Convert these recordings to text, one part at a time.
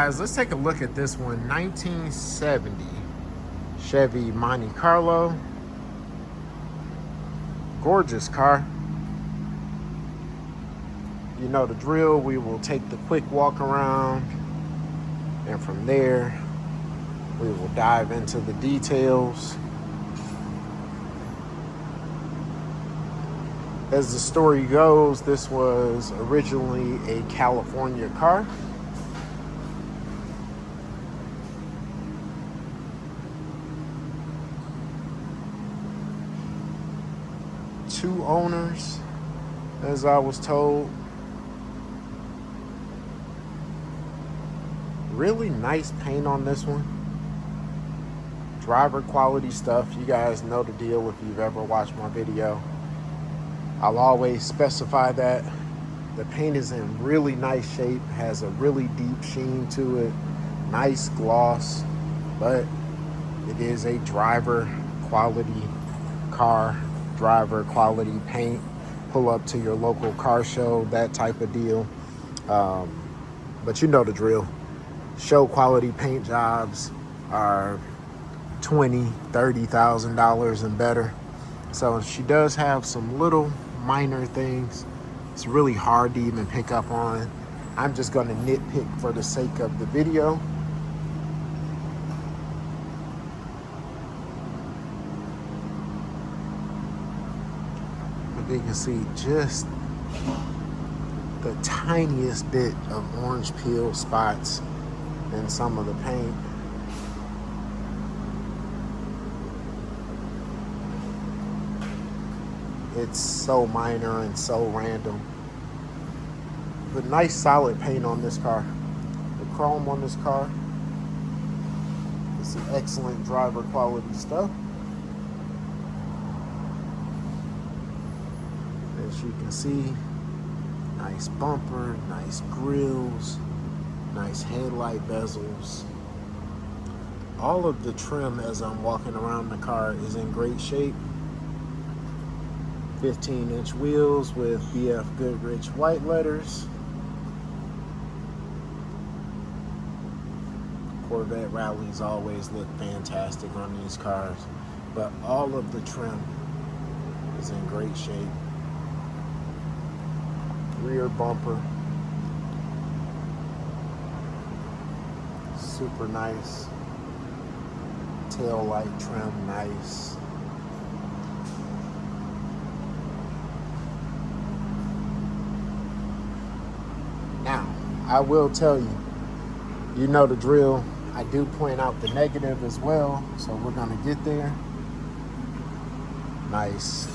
guys, let's take a look at this one. 1970 Chevy Monte Carlo. Gorgeous car. You know the drill. We will take the quick walk around, and from there we will dive into the details. As the story goes, this was originally a California car. Two owners, as I was told. Really nice paint on this one. Driver quality stuff. You guys know the deal if you've ever watched my video. I'll always specify that. The paint is in really nice shape, has a really deep sheen to it, nice gloss, but it is a driver quality car, driver quality paint. Pull up to your local car show, that type of deal. But you know the drill. Show quality paint jobs are $20,000, $30,000 and better. So she does have some little minor things. It's really hard to even pick up on. I'm just going to nitpick for the sake of the video. But you can see just the tiniest bit of orange peel spots in some of the paint. It's so minor and so random. But nice solid paint on this car. The chrome on this car is some excellent driver quality stuff. As you can see, nice bumper, nice grills, nice headlight bezels. All of the trim as I'm walking around the car is in great shape. 15-inch wheels with BF Goodrich white letters. Corvette rallies always look fantastic on these cars, but all of the trim is in great shape. Rear bumper, super nice. Tail light trim, nice. Now, I will tell you, you know the drill. I do point out the negative as well, so we're gonna get there. Nice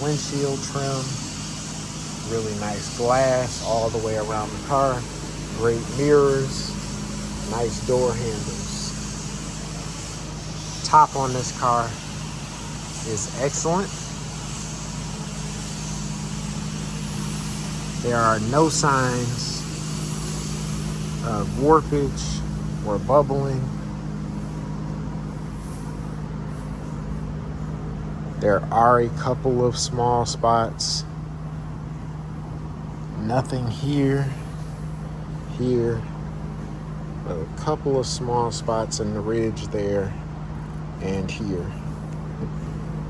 windshield trim, really nice glass all the way around the car. Great mirrors, nice door handles. Top on this car is excellent. There are no signs of warpage or bubbling. There are a couple of small spots. Nothing here, but a couple of small spots in the ridge there and here.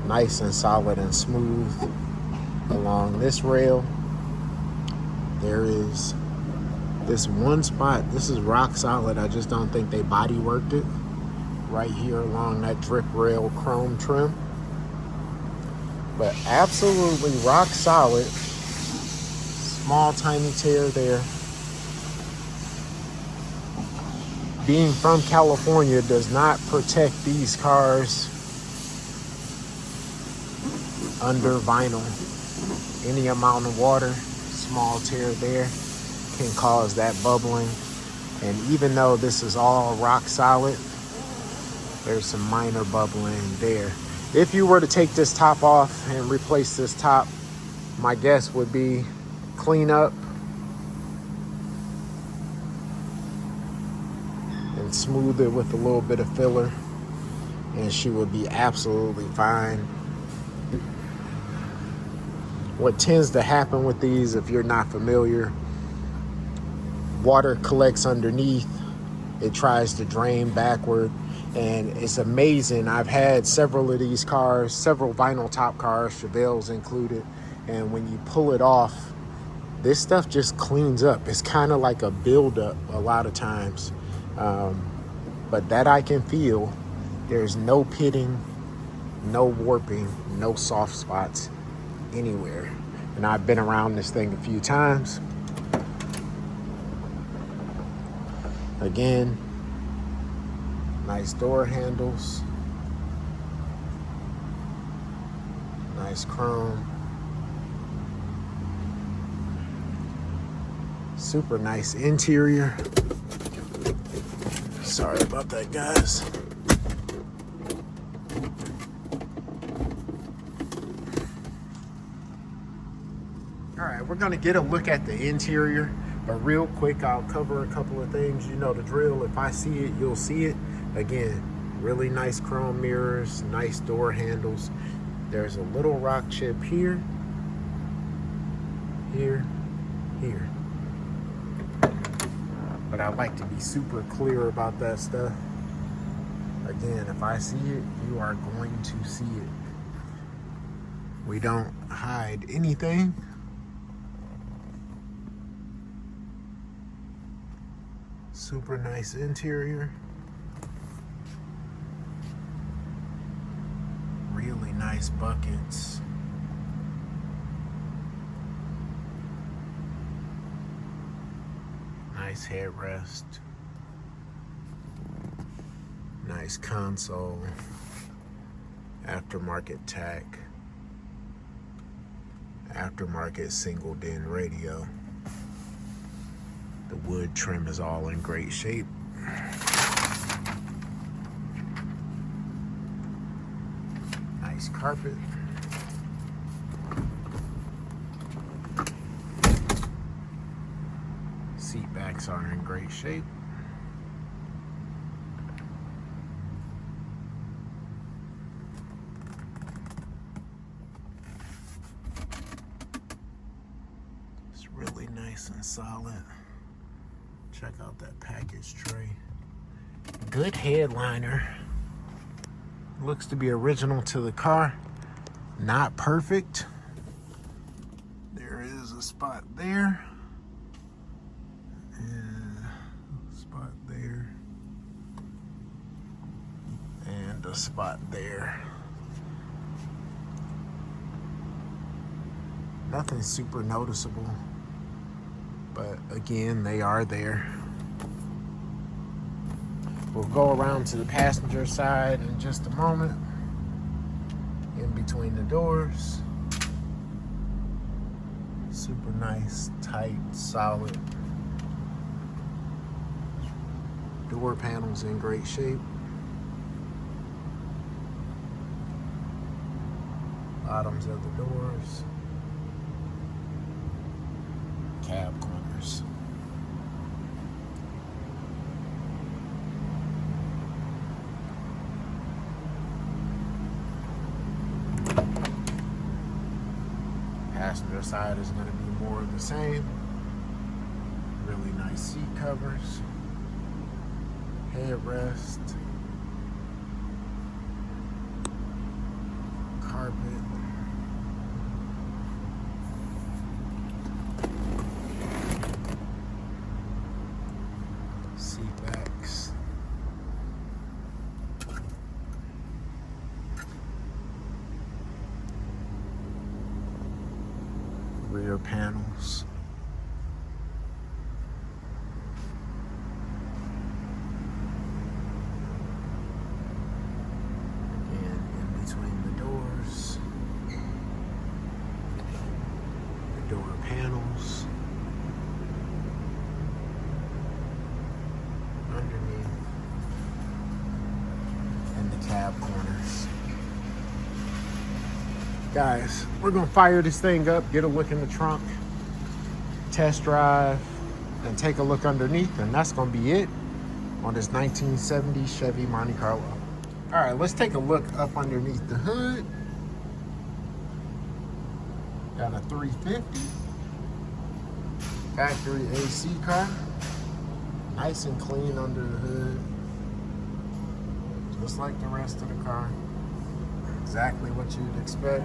Nice and solid and smooth along this rail. There is this one spot. This is rock solid. I just don't think they body worked it. Right here along that drip rail chrome trim. But absolutely rock solid. Small tiny tear there. Being from California does not protect these cars under vinyl. Any amount of water, small tear there, can cause that bubbling. And even though this is all rock solid, there's some minor bubbling there. If you were to take this top off and replace this top, my guess would be clean up and smooth it with a little bit of filler, and she would be absolutely fine. What tends to happen with these, if you're not familiar, water collects underneath, it tries to drain backward, and it's amazing. I've had several of these cars, several vinyl top cars, Chevelle's included, and when you pull it off, this stuff just cleans up. It's kind of like a buildup a lot of times, but that I can feel. There's no pitting, no warping, no soft spots anywhere. And I've been around this thing a few times. Again, nice door handles, nice chrome, super nice interior. Sorry about that, guys. All right, we're gonna get a look at the interior, but real quick, I'll cover a couple of things. You know the drill. If I see it, you'll see it. Again, really nice chrome mirrors, nice door handles. There's a little rock chip here, here, here. But I like to be super clear about that stuff. Again, if I see it, you are going to see it. We don't hide anything. Super nice interior. Really nice buckets. Nice headrest. Nice console. Aftermarket tack. Aftermarket single DIN radio. The wood trim is all in great shape. Nice carpet. Seat backs are in great shape. It's really nice and solid. Check out that package tray. Good headliner. Looks to be original to the car. Not perfect. There is a spot there. And a spot there. And a spot there. Nothing super noticeable. But again, they are there. We'll go around to the passenger side in just a moment. In between the doors. Super nice, tight, solid. Door panels in great shape. Bottoms of the doors. Cab corners. Passenger side is going to be more of the same. Really nice seat covers. Headrest. Carpet. Rear panels. Again, in between the doors. The door panels. Underneath. And the cab corners. Guys, we're gonna fire this thing up, get a look in the trunk, test drive, and take a look underneath, and that's gonna be it on this 1970 Chevy Monte Carlo. All right, let's take a look up underneath the hood. Got a 350 factory AC car. Nice and clean under the hood. Just like the rest of the car. Exactly what you'd expect.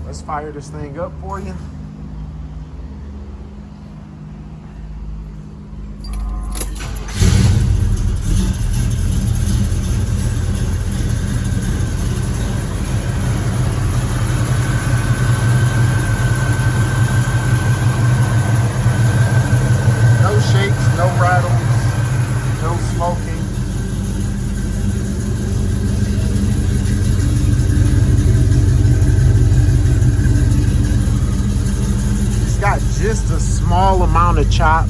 Let's fire this thing up for you. No shakes, no rattles, no smoking. Got just a small amount of chop,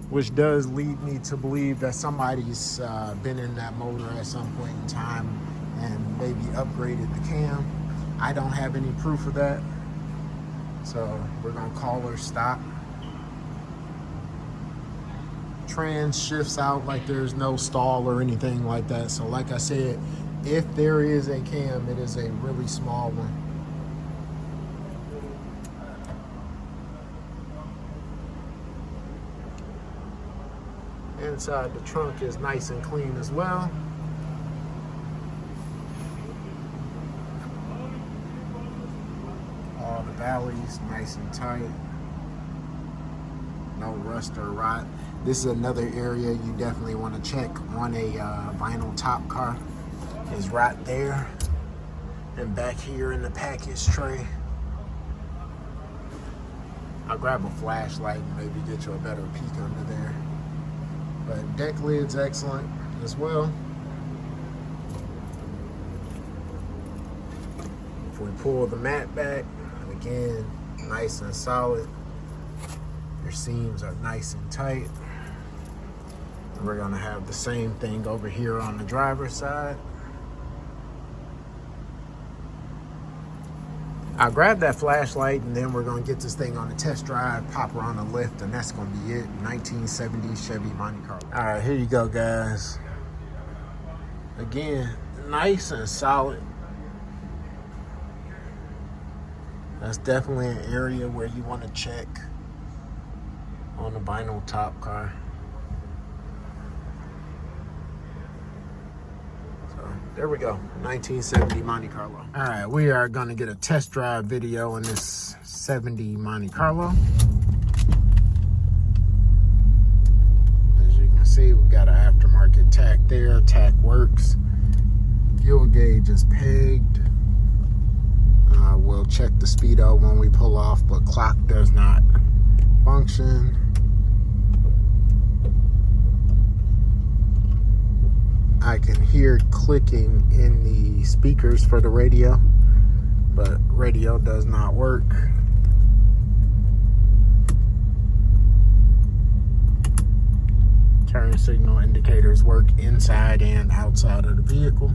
which does lead me to believe that somebody's been in that motor at some point in time and maybe upgraded the cam. I don't have any proof of that, so we're gonna call her stop. Trans shifts out like there's no stall or anything like that. So like I said, if there is a cam, it is a really small one. Inside the trunk is nice and clean as well. All the valleys nice and tight. No rust or rot. This is another area you definitely want to check on a vinyl top car. Is right there and back here in the package tray. I'll grab a flashlight and maybe get you a better peek under there. But deck lid's excellent as well. If we pull the mat back, again, nice and solid. Your seams are nice and tight. And we're gonna have the same thing over here on the driver's side. I'll grab that flashlight and then we're gonna get this thing on a test drive, pop her on the lift, and that's gonna be it. 1970 Chevy Monte Carlo. All right, here you go, guys. Again, nice and solid. That's definitely an area where you wanna check on the vinyl top car. There we go, 1970 Monte Carlo. All right, we are gonna get a test drive video in this 70 Monte Carlo. As you can see, we've got an aftermarket tack there. Tack works. Fuel gauge is pegged. We'll check the speedo when we pull off, but clock does not function. I can hear clicking in the speakers for the radio, but radio does not work. Turn signal indicators work inside and outside of the vehicle.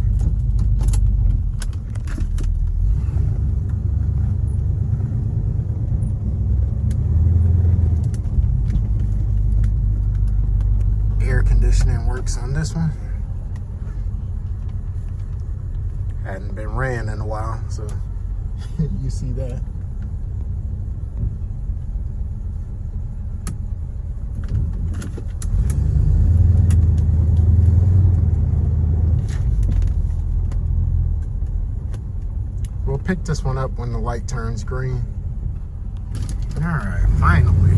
Air conditioning works on this one. Hadn't been ran in a while, so you see that. We'll pick this one up when the light turns green. All right, finally.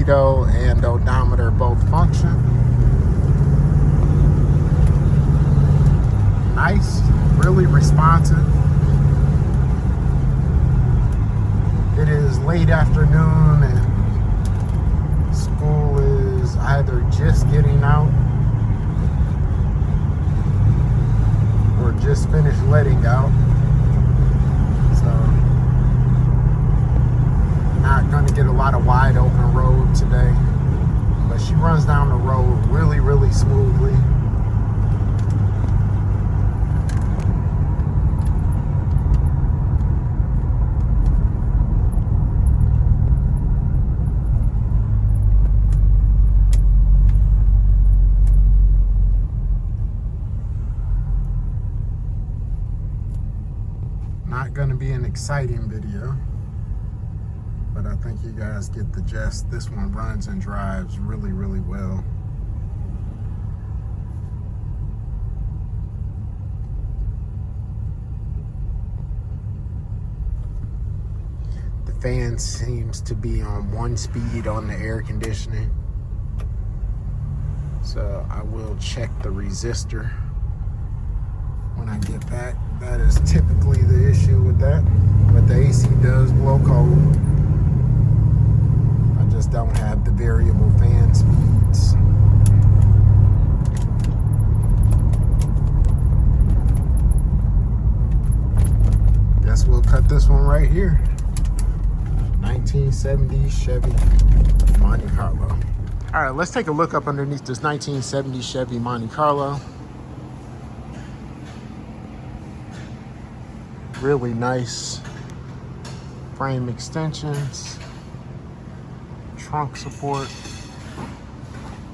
And odometer both function. Nice, really responsive. It is late afternoon and school is either just getting out or just finished letting out. Not going to get a lot of wide open road today, but she runs down the road really, really smoothly. exciting video, but I think you guys get the gist. This one runs and drives really, really well. The fan seems to be on 1 speed on the air conditioning. So I will check the resistor when I get back. That is typically the issue with that. But the AC does blow cold. I just don't have the variable fan speeds. Guess we'll cut this one right here. 1970 Chevy Monte Carlo. All right, let's take a look up underneath this 1970 Chevy Monte Carlo. Really nice frame extensions, trunk support,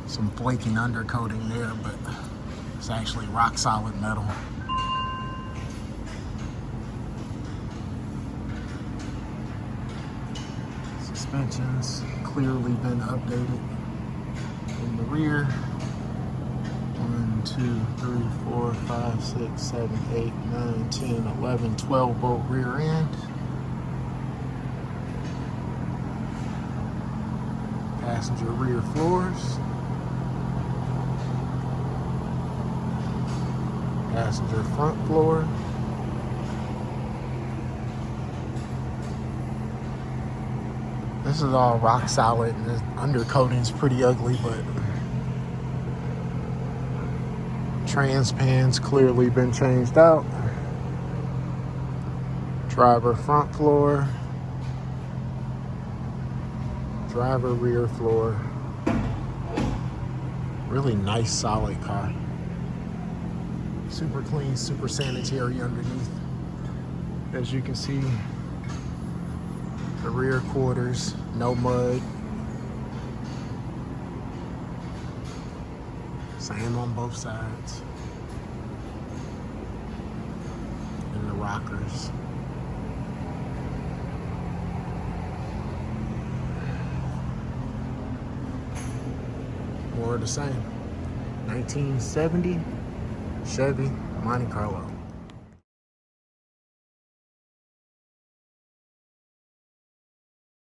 some flaking undercoating there, but it's actually rock solid metal. Suspensions clearly been updated. In the rear, 1, 2, 3, 4, 5, 6, 7, 8, 9, 10, 11, 12 bolt rear end. Passenger rear floors. Passenger front floor. This is all rock solid, and the undercoating is pretty ugly, but transpan's clearly been changed out. Driver front floor. Driver rear floor. Really nice, solid car. Super clean, super sanitary underneath. As you can see, the rear quarters, no mud. Same on both sides. And the rockers. More of the same. 1970 Chevy Monte Carlo.